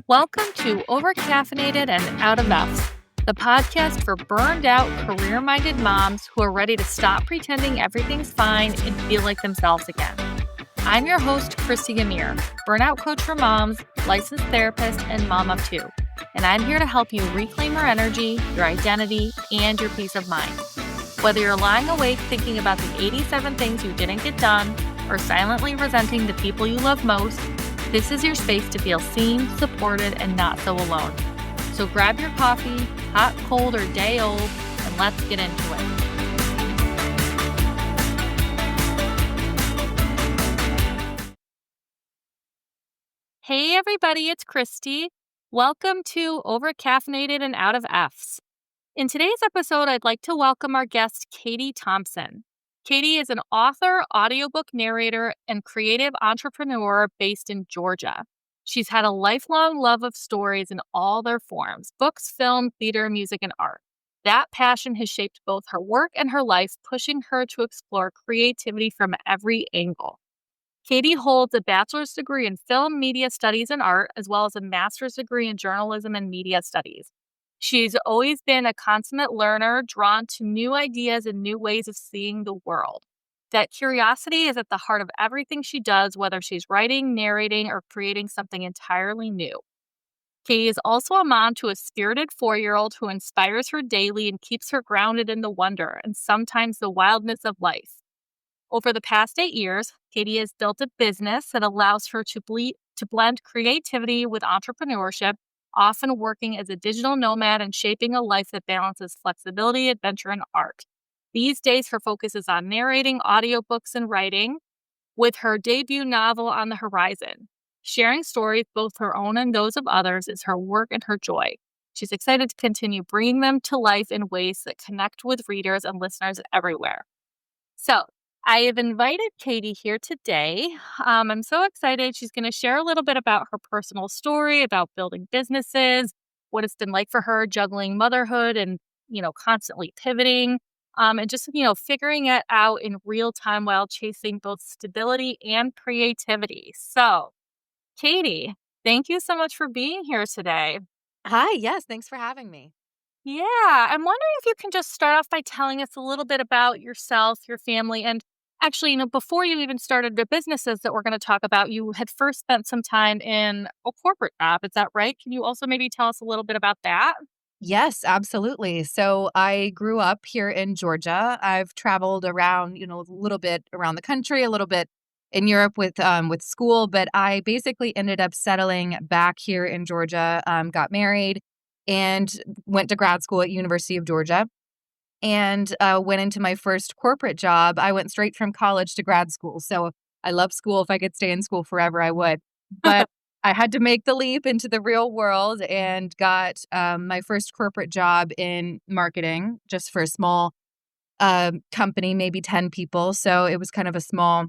Welcome to Overcaffeinated and Out of Effs, the podcast for burned out, career-minded moms who are ready to stop pretending everything's fine and feel like themselves again. I'm your host, Christy Amir, burnout coach for moms, licensed therapist, and mom of two. And I'm here to help you reclaim your energy, your identity, and your peace of mind. Whether you're lying awake thinking about the 87 things you didn't get done, or silently resenting the people you love most, this is your space to feel seen, supported, and not so alone. So grab your coffee, hot, cold, or day old, and let's get into it. Hey everybody, it's Christy. Welcome to Overcaffeinated and Out of Effs. In today's episode, I'd like to welcome our guest, Katie Thompson. Katie is an author, audiobook narrator, and creative entrepreneur based in Georgia. She's had a lifelong love of stories in all their forms: books, film, theater, music, and art. That passion has shaped both her work and her life, pushing her to explore creativity from every angle. Katie holds a bachelor's degree in film, media studies, and art, as well as a master's degree in journalism and media studies. She's always been a consummate learner, drawn to new ideas and new ways of seeing the world. That curiosity is at the heart of everything she does, whether she's writing, narrating, or creating something entirely new. Katie is also a mom to a spirited 4-year-old who inspires her daily and keeps her grounded in the wonder and sometimes the wildness of life. Over the past 8 years, Katie has built a business that allows her to blend creativity with entrepreneurship, often working as a digital nomad and shaping a life that balances flexibility, adventure, and art. These days, her focus is on narrating, audiobooks, and writing, with her debut novel on the horizon. Sharing stories, both her own and those of others, is her work and her joy. She's excited to continue bringing them to life in ways that connect with readers and listeners everywhere. So, I have invited Katie here today. I'm so excited. She's going to share a little bit about her personal story, about building businesses, what it's been like for her juggling motherhood and, constantly pivoting, and just, figuring it out in real time while chasing both stability and creativity. So, Katie, thank you so much for being here today. Hi, yes, thanks for having me. Yeah, I'm wondering if you can just start off by telling us a little bit about yourself, your family, and actually, before you even started the businesses that we're going to talk about, you had first spent some time in a corporate job. Is that right? Can you also maybe tell us a little bit about that? Yes, absolutely. So I grew up here in Georgia. I've traveled around, a little bit around the country, a little bit in Europe with school, but I basically ended up settling back here in Georgia, got married, and went to grad school at University of Georgia. And went into my first corporate job. I went straight from college to grad school. So I love school. If I could stay in school forever, I would. But I had to make the leap into the real world and got my first corporate job in marketing, just for a small company, maybe 10 people. So it was kind of a small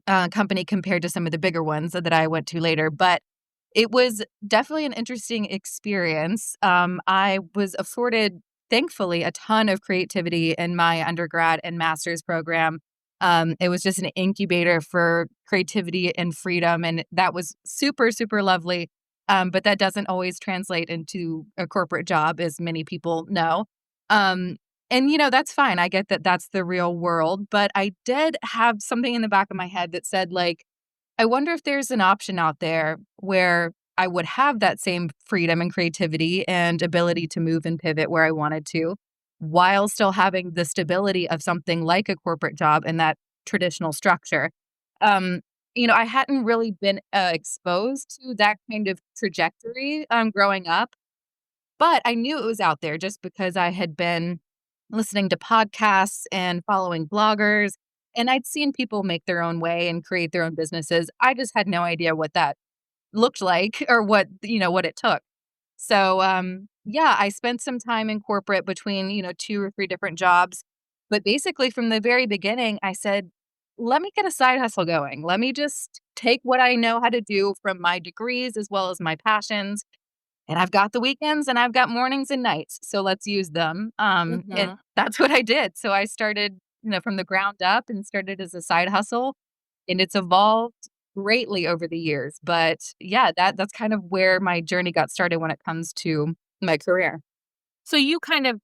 company compared to some of the bigger ones that I went to later. But it was definitely an interesting experience. I was afforded, thankfully, a ton of creativity in my undergrad and master's program. It was just an incubator for creativity and freedom, and that was super, super lovely. But that doesn't always translate into a corporate job, as many people know. And, that's fine. I get that that's the real world. But I did have something in the back of my head that said, I wonder if there's an option out there where I would have that same freedom and creativity and ability to move and pivot where I wanted to, while still having the stability of something like a corporate job and that traditional structure. I hadn't really been exposed to that kind of trajectory growing up, but I knew it was out there just because I had been listening to podcasts and following bloggers. And I'd seen people make their own way and create their own businesses. I just had no idea what that looked like or what it took. So, I spent some time in corporate between, 2 or 3 different jobs. But basically from the very beginning, I said, let me get a side hustle going. Let me just take what I know how to do from my degrees as well as my passions. And I've got the weekends and I've got mornings and nights. So let's use them. And that's what I did. So I started, from the ground up and started as a side hustle, and it's evolved greatly over the years. But yeah, that's kind of where my journey got started when it comes to my career. So you kind of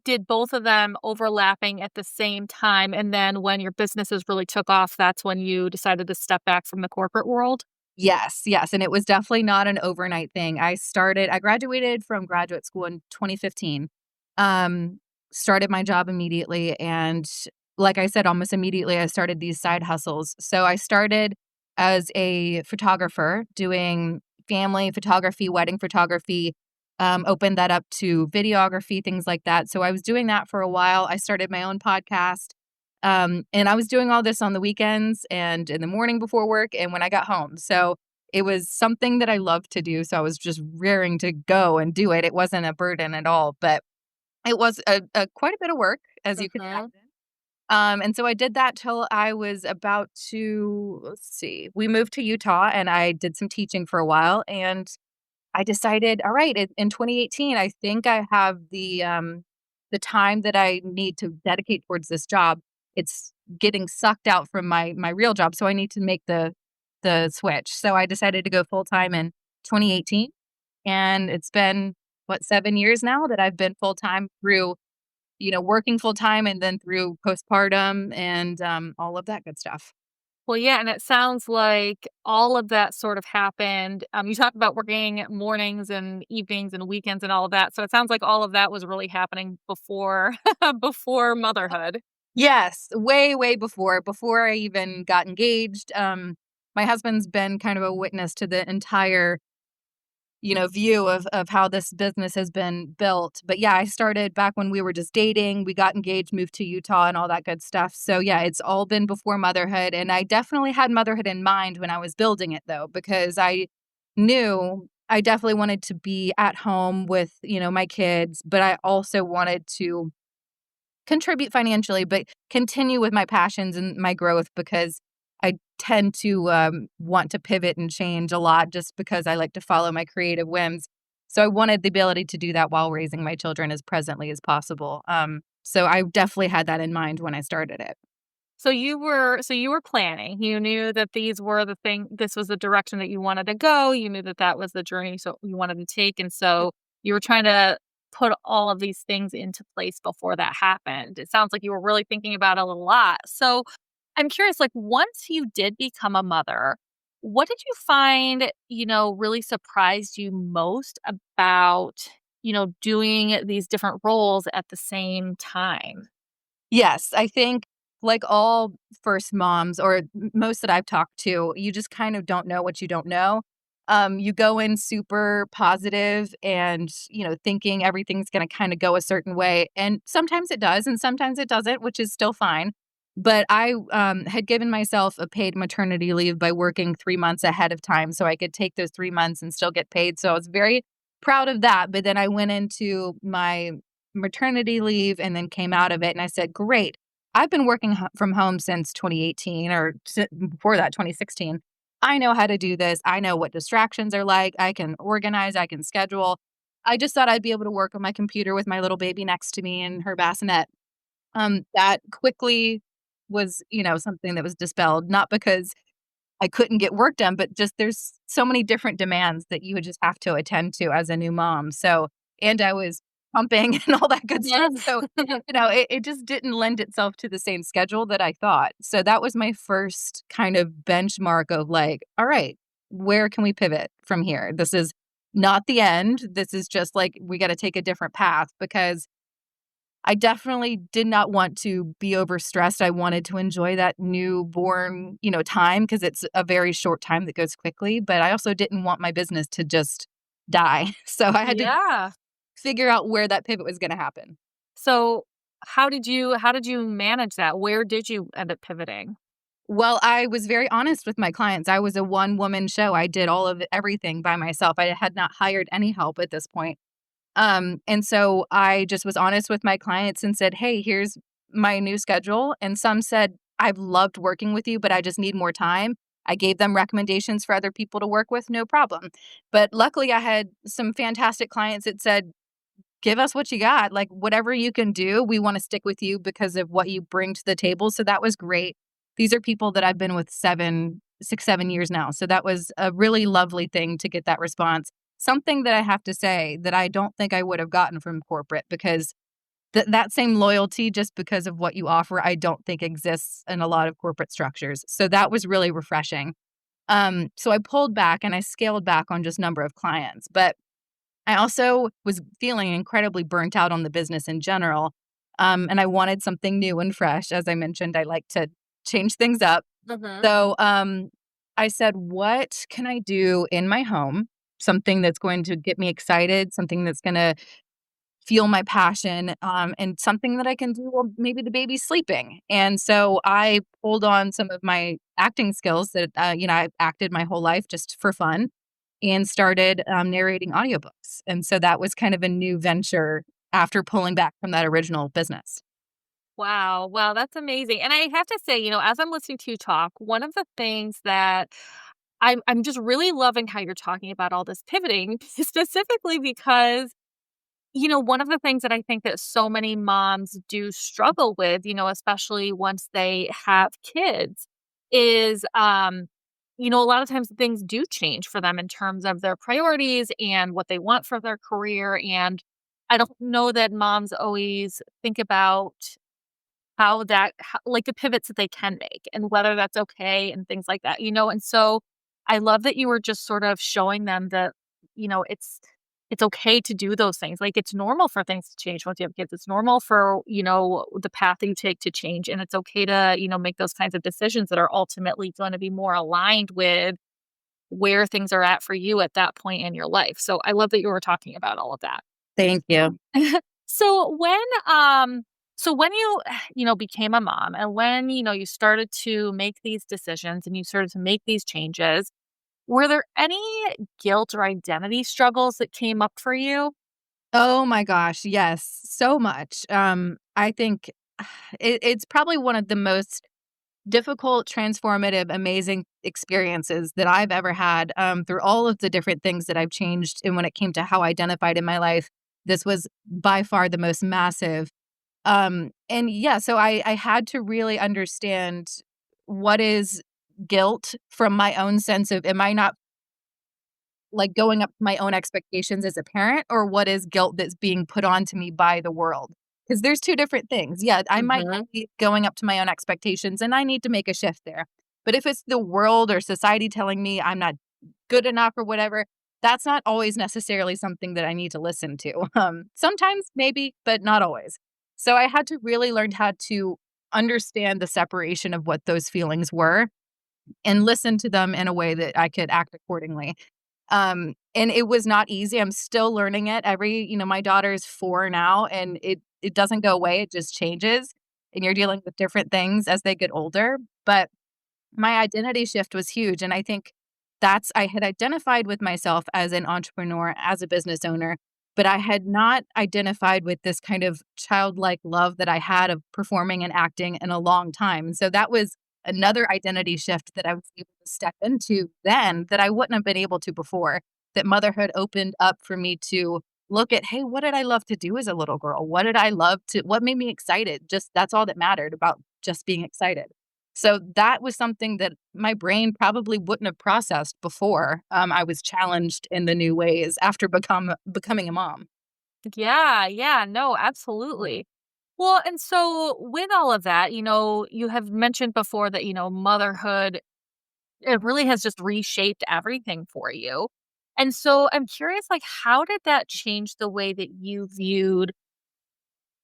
did both of them overlapping at the same time, and then when your businesses really took off, that's when you decided to step back from the corporate world? Yes, yes, and it was definitely not an overnight thing. I graduated from graduate school in 2015. Um, Started my job immediately, and like I said, almost immediately I started these side hustles. So I started as a photographer doing family photography, wedding photography, opened that up to videography, things like that. So I was doing that for a while. I started my own podcast. And I was doing all this on the weekends and in the morning before work and when I got home. So it was something that I loved to do. So I was just raring to go and do it. It wasn't a burden at all, but it was a quite a bit of work, as you can Mhm. imagine. And so I did that till I was about to, let's see, we moved to Utah and I did some teaching for a while. And I decided, all right, in 2018, I think I have the time that I need to dedicate towards this job. It's getting sucked out from my real job, so I need to make the switch. So I decided to go full time in 2018, and it's been what 7 years now that I've been full time through working full time and then through postpartum and all of that good stuff. Well, yeah, and it sounds like all of that sort of happened. You talked about working mornings and evenings and weekends and all of that. So it sounds like all of that was really happening before before motherhood. Yes, way, way before I even got engaged. My husband's been kind of a witness to the entire, view of how this business has been built. But yeah, I started back when we were just dating. We got engaged, moved to Utah, and all that good stuff. So yeah, it's all been before motherhood, and I definitely had motherhood in mind when I was building it, though, because I knew I definitely wanted to be at home with my kids, but I also wanted to contribute financially, but continue with my passions and my growth because I tend to want to pivot and change a lot just because I like to follow my creative whims. So I wanted the ability to do that while raising my children as presently as possible. So I definitely had that in mind when I started it. So you were planning. You knew that these were the thing this was the direction that you wanted to go. You knew that that was the journey so you wanted to take, and so you were trying to put all of these things into place before that happened. It sounds like you were really thinking about it a lot. So I'm curious, like once you did become a mother, what did you find, really surprised you most about, doing these different roles at the same time? Yes, I think like all first moms or most that I've talked to, you just kind of don't know what you don't know. You go in super positive and, thinking everything's going to kind of go a certain way. And sometimes it does, and sometimes it doesn't, which is still fine. But I had given myself a paid maternity leave by working 3 months ahead of time so I could take those 3 months and still get paid. So I was very proud of that. But then I went into my maternity leave and then came out of it. And I said, great. I've been working from home since 2018 or before that, 2016. I know how to do this. I know what distractions are like. I can organize, I can schedule. I just thought I'd be able to work on my computer with my little baby next to me and her bassinet. That quickly was, something that was dispelled, not because I couldn't get work done, but just there's so many different demands that you would just have to attend to as a new mom. So, and I was pumping and all that good stuff. Yes. So, it just didn't lend itself to the same schedule that I thought. So that was my first kind of benchmark of like, all right, where can we pivot from here? This is not the end. This is just like we got to take a different path because I definitely did not want to be overstressed. I wanted to enjoy that newborn, time because it's a very short time that goes quickly, but I also didn't want my business to just die. So I had to Yeah. figure out where that pivot was gonna happen. So, how did you manage that? Where did you end up pivoting? Well, I was very honest with my clients. I was a one-woman show. I did all of everything by myself. I had not hired any help at this point. And so I just was honest with my clients and said, "Hey, here's my new schedule." And some said, "I've loved working with you, but I just need more time." I gave them recommendations for other people to work with, no problem. But luckily, I had some fantastic clients that said, "Give us what you got. Like, whatever you can do, we want to stick with you because of what you bring to the table." So that was great. These are people that I've been with 6, 7 years now. So that was a really lovely thing to get that response. Something that I have to say that I don't think I would have gotten from corporate because that same loyalty just because of what you offer, I don't think exists in a lot of corporate structures. So that was really refreshing. So I pulled back and I scaled back on just number of clients, but I also was feeling incredibly burnt out on the business in general. And I wanted something new and fresh. As I mentioned, I like to change things up. Mhm. So I said, what can I do in my home? Something that's going to get me excited, something that's going to fuel my passion, and something that I can do while maybe the baby's sleeping. And so I pulled on some of my acting skills that, I've acted my whole life just for fun and started narrating audiobooks. And so that was kind of a new venture after pulling back from that original business. Wow. Wow, that's amazing. And I have to say, as I'm listening to you talk, one of the things that I'm just really loving how you're talking about all this pivoting, specifically because one of the things that I think that so many moms do struggle with, especially once they have kids, is, a lot of times things do change for them in terms of their priorities and what they want for their career. And I don't know that moms always think about like the pivots that they can make and whether that's okay and things like that. And so I love that you were just sort of showing them that, it's okay to do those things. Like it's normal for things to change once you have kids. It's normal for, the path that you take to change. And it's okay to, make those kinds of decisions that are ultimately going to be more aligned with where things are at for you at that point in your life. So I love that you were talking about all of that. Thank you. So when you became a mom and when you started to make these decisions and you started to make these changes, were there any guilt or identity struggles that came up for you? Oh my gosh, yes, so much. I think it's probably one of the most difficult, transformative, amazing experiences that I've ever had, through all of the different things that I've changed. And when it came to how I identified in my life, this was by far the most massive. And yeah, so I had to really understand what is guilt from my own sense of, am I not like going up to my own expectations as a parent, or what is guilt that's being put onto me by the world? Because there's two different things. Yeah, I might not Mhm. be going up to my own expectations and I need to make a shift there. But if it's the world or society telling me I'm not good enough or whatever, that's not always necessarily something that I need to listen to. Sometimes maybe, but not always. So I had to really learn how to understand the separation of what those feelings were and listen to them in a way that I could act accordingly. And it was not easy. I'm still learning it. My daughter's 4 now, and it doesn't go away. It just changes, and you're dealing with different things as they get older. But my identity shift was huge, and I think I had identified with myself as an entrepreneur, as a business owner, but I had not identified with this kind of childlike love that I had of performing and acting in a long time. So that was another identity shift that I was able to step into then that I wouldn't have been able to before. That motherhood opened up for me to look at, hey, what did I love to do as a little girl? What made me excited? Just that's all that mattered about just being excited. So that was something that my brain probably wouldn't have processed before I was challenged in the new ways after becoming a mom. Yeah, yeah, no, absolutely. Well, and so with all of that, you have mentioned before that, motherhood, it really has just reshaped everything for you. And so I'm curious, like, how did that change the way that you viewed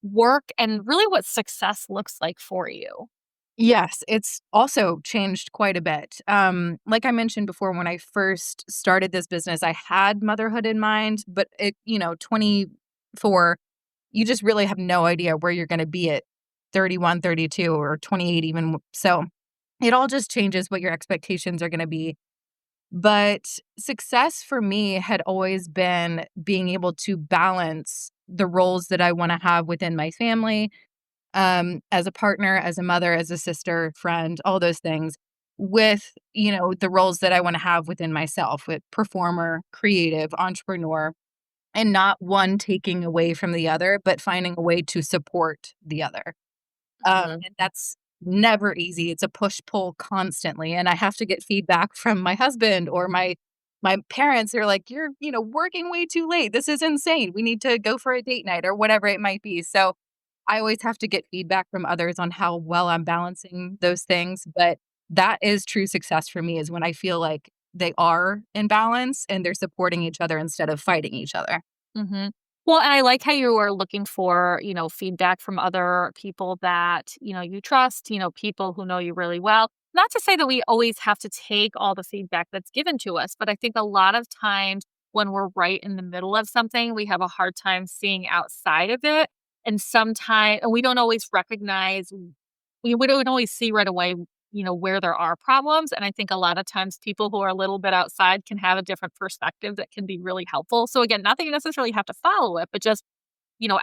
work and really what success looks like for you? Yes, it's also changed quite a bit. Like I mentioned before, when I first started this business, I had motherhood in mind, but 24, you just really have no idea where you're going to be at 31, 32, or 28 even. So it all just changes what your expectations are going to be. But success for me had always been being able to balance the roles that I want to have within my family, as a partner, as a mother, as a sister, friend, all those things with, the roles that I want to have within myself with performer, creative, entrepreneur, and not one taking away from the other, but finding a way to support the other. Mhm. And that's never easy. It's a push-pull constantly, and I have to get feedback from my husband or my parents are like, "You're, working way too late. This is insane. We need to go for a date night," or whatever it might be. So, I always have to get feedback from others on how well I'm balancing those things, but that is true success for me is when I feel like they are in balance and they're supporting each other instead of fighting each other. Mhm. Well, and I like how you are looking for, feedback from other people that, you trust, people who know you really well. Not to say that we always have to take all the feedback that's given to us, but I think a lot of times when we're right in the middle of something, we have a hard time seeing outside of it. And sometimes we don't always recognize, we don't always see right away, where there are problems. And I think a lot of times people who are a little bit outside can have a different perspective that can be really helpful. So again, not that you necessarily have to follow it, but just,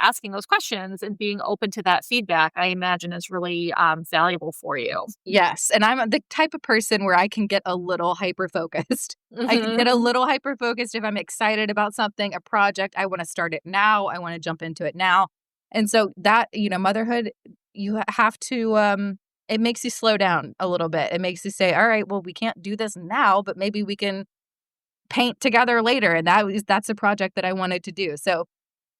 asking those questions and being open to that feedback, I imagine is really valuable for you. Yes, and I'm the type of person where I can get a little hyper focused. I can get Hmm. a little hyper focused if I'm excited about something, a project, I wanna start it now, I wanna jump into it now. And so that, motherhood, you have to, it makes you slow down a little bit. It makes you say, "All right, well, we can't do this now, but maybe we can paint together later," and that's a project that I wanted to do. So,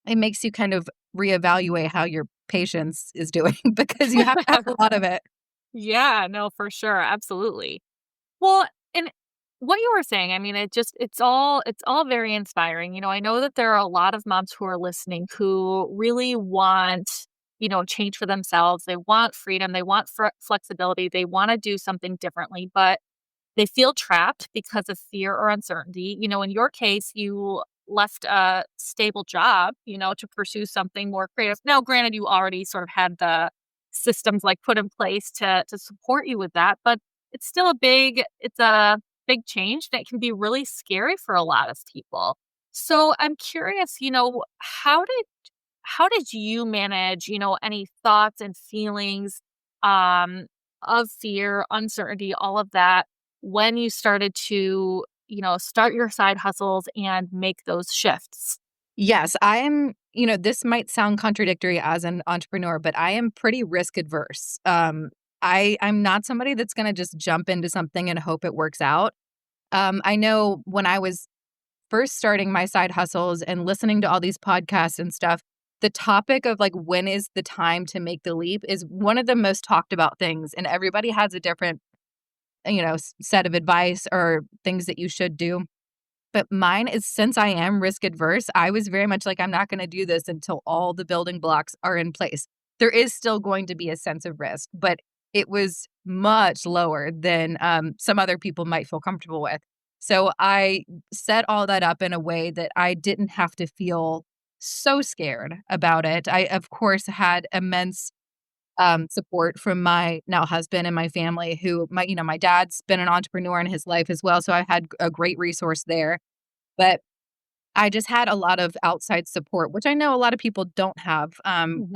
it makes you kind of reevaluate how your patience is doing because you have to have a lot of it. Yeah, no, for sure. Absolutely. Well, and what you were saying, I mean, it's all very inspiring. I know that there are a lot of moms who are listening who really want, change for themselves. They want freedom, they want flexibility, they want to do something differently, but they feel trapped because of fear or uncertainty. In your case, you left a stable job, to pursue something more creative. Now, granted, you already sort of had the systems like put in place to support you with that, but it's a big change that can be really scary for a lot of people. So I'm curious, how did you manage, any thoughts and feelings um, of fear, uncertainty, all of that when you started to, start your side hustles and make those shifts? Yes, this might sound contradictory as an entrepreneur, but I am pretty risk adverse. I'm not somebody that's going to just jump into something and hope it works out. I know when I was first starting my side hustles and listening to all these podcasts and stuff, the topic of like when is the time to make the leap is one of the most talked about things, and everybody has a different, set of advice or things that you should do. But mine is since I am risk adverse, I was very much like, I'm not gonna do this until all the building blocks are in place. There is still going to be a sense of risk, but it was much lower than, some other people might feel comfortable with. So I set all that up in a way that I didn't have to feel so scared about it. I, of course, had immense, support from my now husband and my family who my dad's been an entrepreneur in his life as well, so I had a great resource there. But I just had a lot of outside support, which I know a lot of people don't have.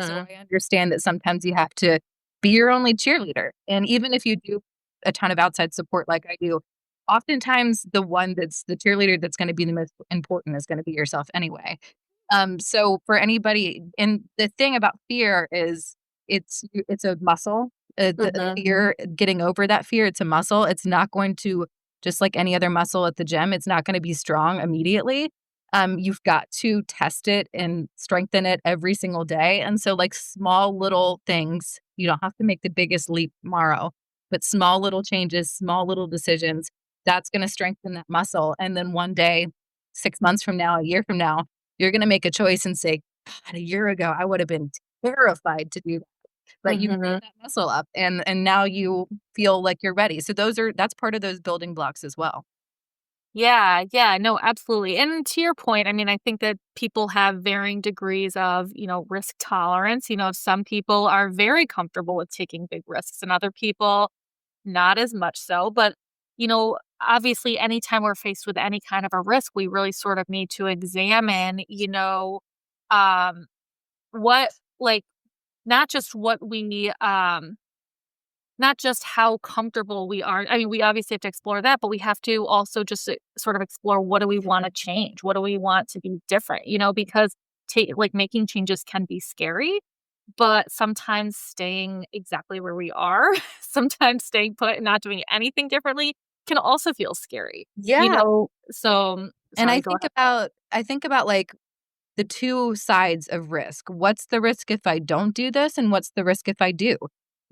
So Mhm. I understand that sometimes you have to be your only cheerleader. And even if you do a ton of outside support like I do, oftentimes the one that's the cheerleader that's going to be the most important is going to be yourself anyway. So for anybody, and the thing about fear is it's a muscle. The Mhm. fear, getting over that fear, it's a muscle. It's not going to, just like any other muscle at the gym, it's not going to be strong immediately. You've got to test it and strengthen it every single day. And so, like small little things, you don't have to make the biggest leap tomorrow, but small little changes, small little decisions, that's going to strengthen that muscle. And then one day, 6 months from now, a year from now, you're going to make a choice and say, God, a year ago, I would have been terrified to do that. But you built Mhm. that muscle up and now you feel like you're ready. So that's part of those building blocks as well. Yeah, yeah, no, absolutely. And to your point, I mean, I think that people have varying degrees of, risk tolerance. Some people are very comfortable with taking big risks and other people not as much so. But, obviously, anytime we're faced with any kind of a risk, we really sort of need to examine, um, what, like, not just what we, not just how comfortable we are. I mean, we obviously have to explore that, but we have to also just sort of explore what do we want to change? What do we want to be different? Because like making changes can be scary. but sometimes staying exactly where we are, sometimes staying put and not doing anything differently can also feel scary, Yeah. So And sorry, go ahead. I think about like the two sides of risk. What's the risk if I don't do this? And what's the risk if I do?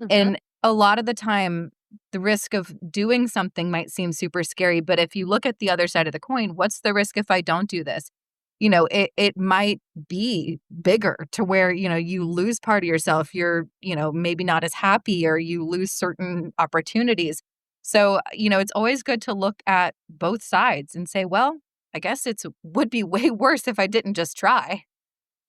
Mhm. And a lot of the time, the risk of doing something might seem super scary, but if you look at the other side of the coin, what's the risk if I don't do this? It might be bigger to where, you lose part of yourself. You're, maybe not as happy or you lose certain opportunities. So, it's always good to look at both sides and say, well, I guess it's would be way worse if I didn't just try.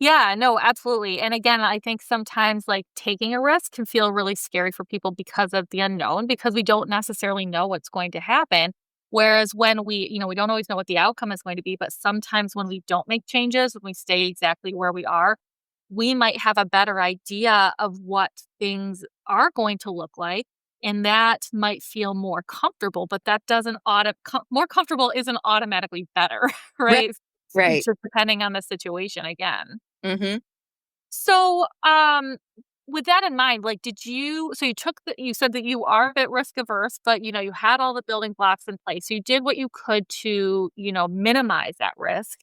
Yeah, no, absolutely. And again, I think sometimes like taking a risk can feel really scary for people because of the unknown, because we don't necessarily know what's going to happen. Whereas when we don't always know what the outcome is going to be, but sometimes when we don't make changes, when we stay exactly where we are, we might have a better idea of what things are going to look like. And that might feel more comfortable, but that doesn't more comfortable isn't automatically better, Right. right? It's Right. just depending on the situation again. Mhm. So, with that in mind, like, you said that you are a bit risk averse, but you had all the building blocks in place. So you did what you could to, minimize that risk.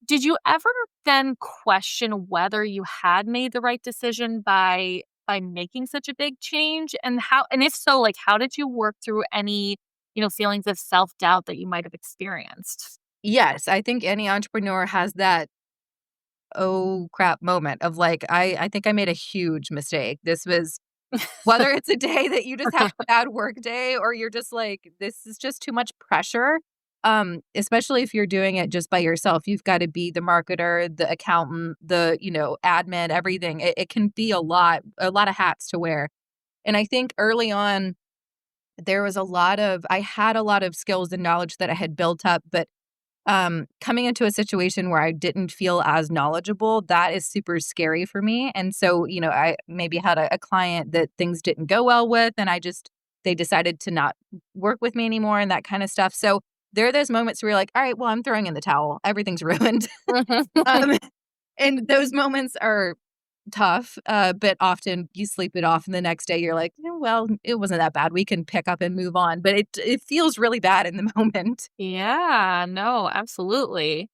Did you ever then question whether you had made the right decision by making such a big change? And if so, like, how did you work through any, feelings of self-doubt that you might have experienced? Yes, I think any entrepreneur has that "oh crap" moment of like, I think I made a huge mistake. This was whether it's a day that you just had a bad work day or you're just like, this is just too much pressure. Especially if you're doing it just by yourself. You've got to be the marketer, the accountant, the, admin, everything. It can be a lot of hats to wear. And I think early on, I had a lot of skills and knowledge that I had built up, but coming into a situation where I didn't feel as knowledgeable, that is super scary for me. And so, I maybe had a client that things didn't go well with, and they decided to not work with me anymore and that kind of stuff. So there are those moments where you're like, all right, well, I'm throwing in the towel. Everything's ruined. um, and those moments are tough, but often you sleep it off, and the next day you're like, well, it wasn't that bad. We can pick up and move on. But it feels really bad in the moment. Yeah, no, absolutely.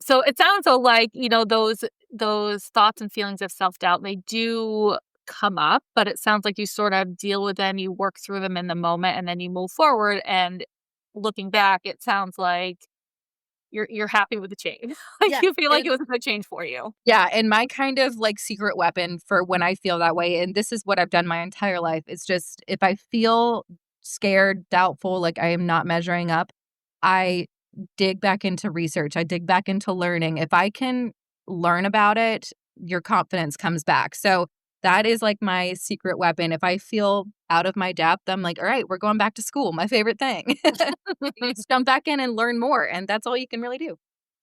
So it sounds though like, those thoughts and feelings of self-doubt, they do come up, but it sounds like you sort of deal with them, you work through them in the moment, and then you move forward. And looking back, it sounds like you're happy with the change. Like Yeah. you feel like it was a good change for you. Yeah, and my kind of, like, secret weapon for when I feel that way, and this is what I've done my entire life, it's just if I feel scared, doubtful, like I am not measuring up, I dig back into research, I dig back into learning. If I can learn about it, your confidence comes back. So, that is, like, my secret weapon. If I feel out of my depth, I'm like, "Alright, we're going back to school," my favorite thing. You just jump back in and learn more, and that's all you can really do.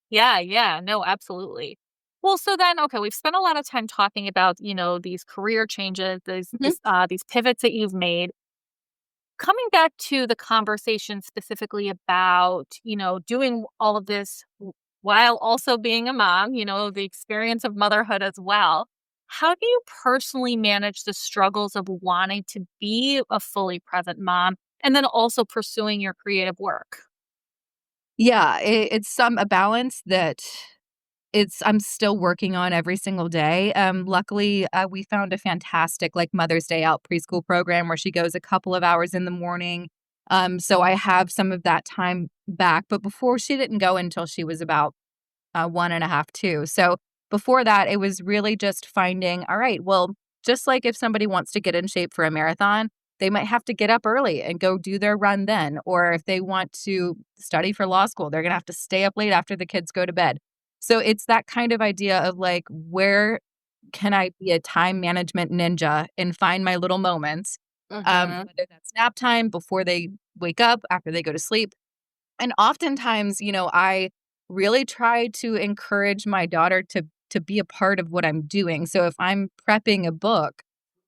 Yeah, yeah, no, absolutely. Well, so then, okay, we've spent a lot of time talking about, these career changes, Mhm. these pivots that you've made. Coming back to the conversation specifically about, doing all of this while also being a mom, the experience of motherhood as well. How do you personally manage the struggles of wanting to be a fully present mom and then also pursuing your creative work? Yeah, it's a balance that I'm still working on every single day. Luckily, we found a fantastic, like, Mother's Day Out preschool program where she goes a couple of hours in the morning. So I have some of that time back, but before she didn't go until she was about 1.5, 2. So before that, it was really just finding, all right, well, just like if somebody wants to get in shape for a marathon, they might have to get up early and go do their run then. Or if they want to study for law school, they're going to have to stay up late after the kids go to bed. So it's that kind of idea of like, where can I be a time management ninja and find my little moments? Hmm. Whether that's nap time before they wake up, after they go to sleep, and oftentimes, I really try to encourage my daughter to be a part of what I'm doing. So if I'm prepping a book,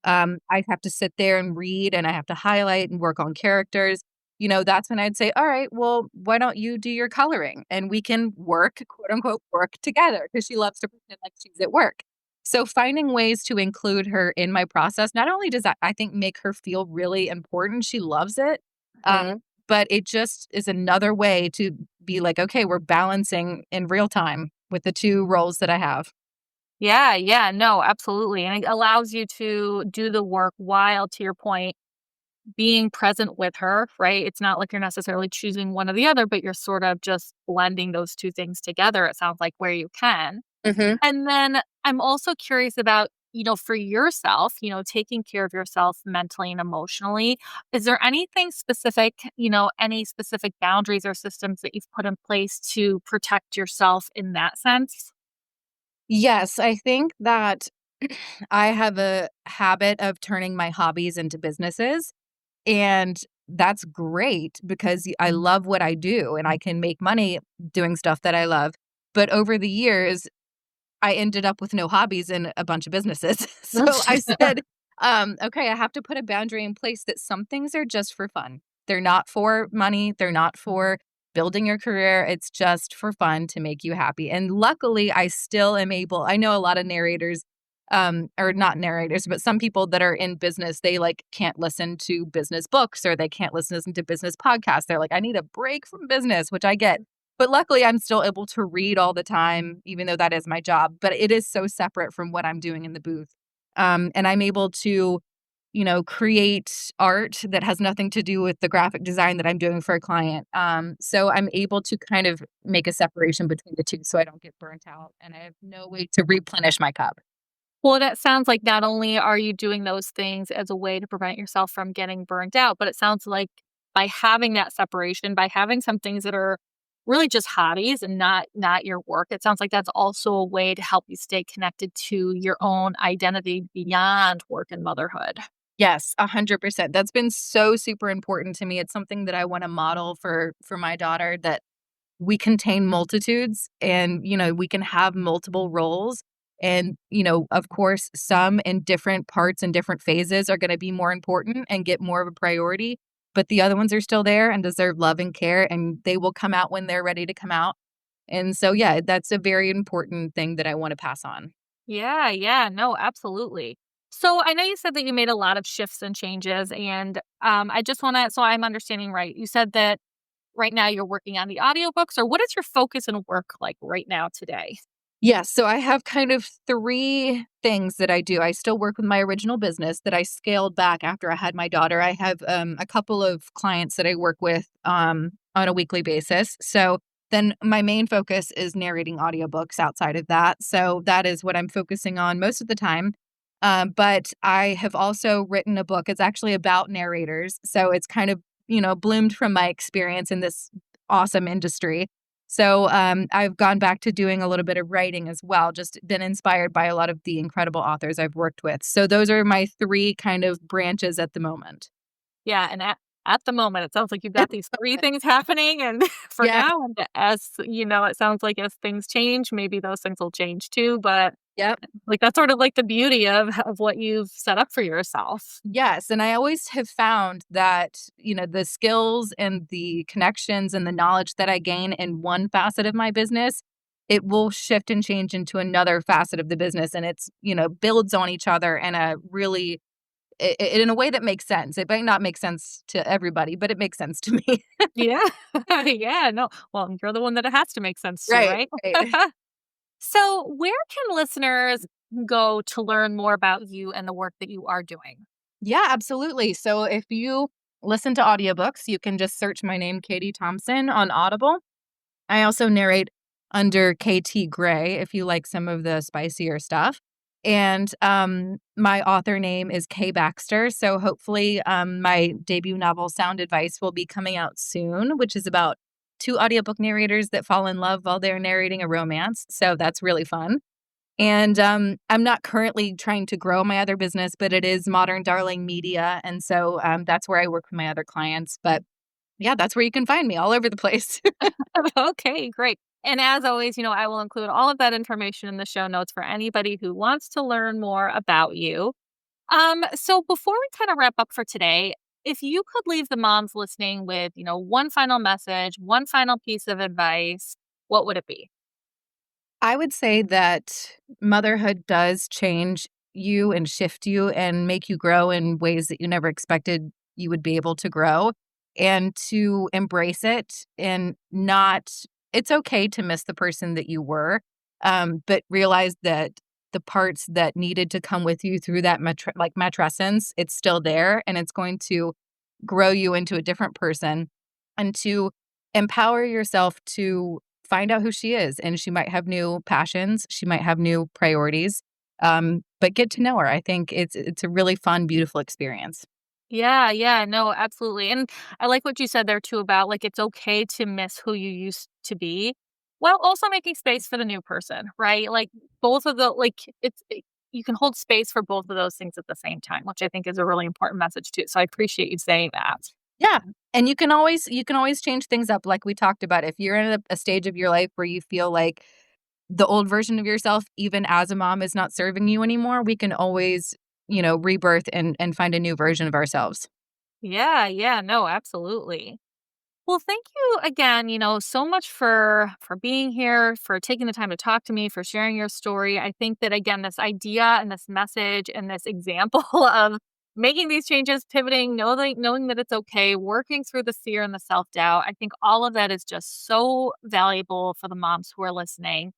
I have to sit there and read and I have to highlight and work on characters. That's when I'd say, all right, well, why don't you do your coloring and we can work, quote unquote, work together because she loves to pretend like she's at work. So finding ways to include her in my process, not only does that, I think, make her feel really important, she loves it, uh, Mhm. but it just is another way to be like, okay, we're balancing in real time with the two roles that I have. Yeah, yeah, no, absolutely. And it allows you to do the work while, to your point, being present with her, right? It's not like you're necessarily choosing one or the other, but you're sort of just blending those two things together, it sounds like, where you can. Mhm. And then I'm also curious about, for yourself, taking care of yourself mentally and emotionally. Is there anything specific, any specific boundaries or systems that you've put in place to protect yourself in that sense? Yes, I think that I have a habit of turning my hobbies into businesses. And that's great because I love what I do and I can make money doing stuff that I love. But over the years, I ended up with no hobbies and a bunch of businesses. So I said, okay, I have to put a boundary in place that some things are just for fun. They're not for money, they're not for building your career. It's just for fun to make you happy. And luckily, I still am able, I know a lot of narrators, or not narrators, but some people that are in business, they like can't listen to business books or they can't listen to business podcasts. They're like, I need a break from business, which I get. But luckily, I'm still able to read all the time, even though that is my job, but it is so separate from what I'm doing in the booth. And I'm able to, create art that has nothing to do with the graphic design that I'm doing for a client. So I'm able to kind of make a separation between the two so I don't get burnt out and I have no way to replenish my cup. Well, that sounds like not only are you doing those things as a way to prevent yourself from getting burnt out, but it sounds like by having that separation, by having some things that are really just hobbies and not your work, it sounds like that's also a way to help you stay connected to your own identity beyond work and motherhood. Yes, 100%. That's been so super important to me. It's something that I want to model for my daughter that we contain multitudes and, we can have multiple roles. And, of course, some in different parts and different phases are going to be more important and get more of a priority. But the other ones are still there and deserve love and care, and they will come out when they're ready to come out. And so, yeah, that's a very important thing that I want to pass on. Yeah, yeah, no, absolutely. So I know you said that you made a lot of shifts and changes, and I just want to, so I'm understanding right. You said that right now you're working on the audiobooks, or what is your focus and work like right now today? Yes, so I have kind of 3 things that I do. I still work with my original business that I scaled back after I had my daughter. I have, a couple of clients that I work with, on a weekly basis. So then my main focus is narrating audiobooks outside of that. So that is what I'm focusing on most of the time. But I have also written a book. It's actually about narrators. So it's kind of, bloomed from my experience in this awesome industry. So, I've gone back to doing a little bit of writing as well, just been inspired by a lot of the incredible authors I've worked with. So those are my 3 kind of branches at the moment. Yeah, and at the moment, it sounds like you've got these 3 things happening, and for Yeah. now, and as it sounds like as things change, maybe those things will change too, but, Yep. like, that's sort of like the beauty of what you've set up for yourself. Yes, and I always have found that, the skills and the connections and the knowledge that I gain in one facet of my business, it will shift and change into another facet of the business, and it's, builds on each other in a really in a way that makes sense. It might not make sense to everybody, but it makes sense to me. Yeah. Yeah, no, well, you're the one that it has to make sense to, Right, right? right. So, where can listeners go to learn more about you and the work that you are doing? Yeah, absolutely. So if you listen to audiobooks, you can just search my name, Katie Thompson, on Audible. I also narrate under KT Gray if you like some of the spicier stuff. And my author name is Kay Baxter. So hopefully, my debut novel, Sound Advice, will be coming out soon, which is about 2 audiobook narrators that fall in love while they're narrating a romance. So that's really fun. And, I'm not currently trying to grow my other business, but it is Modern Darling Media, and so, that's where I work with my other clients, but yeah, that's where you can find me all over the place. Okay, great. And as always, I will include all of that information in the show notes for anybody who wants to learn more about you. So before we kind of wrap up for today, if you could leave the moms listening with, one final message, one final piece of advice, what would it be? I would say that motherhood does change you and shift you and make you grow in ways that you never expected you would be able to grow, and to embrace it and not it's okay to miss the person that you were, but realize that the parts that needed to come with you through that matrescence, it's still there, and it's going to grow you into a different person, and to empower yourself to find out who she is. And she might have new passions, she might have new priorities, but get to know her. I think it's a really fun, beautiful experience. Yeah, yeah, no, absolutely. And I like what you said there too about like it's okay to miss who you used to be while also making space for the new person, right? Like both of the like you can hold space for both of those things at the same time, which I think is a really important message too. So I appreciate you saying that. Yeah, and you can always change things up like we talked about. If you're in a stage of your life where you feel like the old version of yourself, even as a mom, is not serving you anymore, we can always, rebirth and find a new version of ourselves. Yeah, yeah, no, absolutely. Well, thank you again, so much for being here, for taking the time to talk to me, for sharing your story. I think that again, this idea and this message and this example of making these changes, pivoting, knowing that it's okay, working through the fear and the self-doubt. I think all of that is just so valuable for the moms who are listening.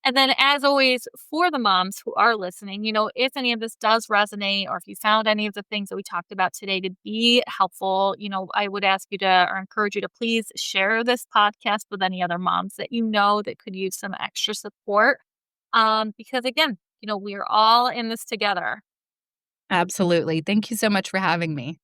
And then, as always, for the moms who are listening, if any of this does resonate or if you found any of the things that we talked about today to be helpful, I would ask you to or encourage you to please share this podcast with any other moms that you know that could use some extra support. Because again, we are all in this together. Absolutely. Thank you so much for having me.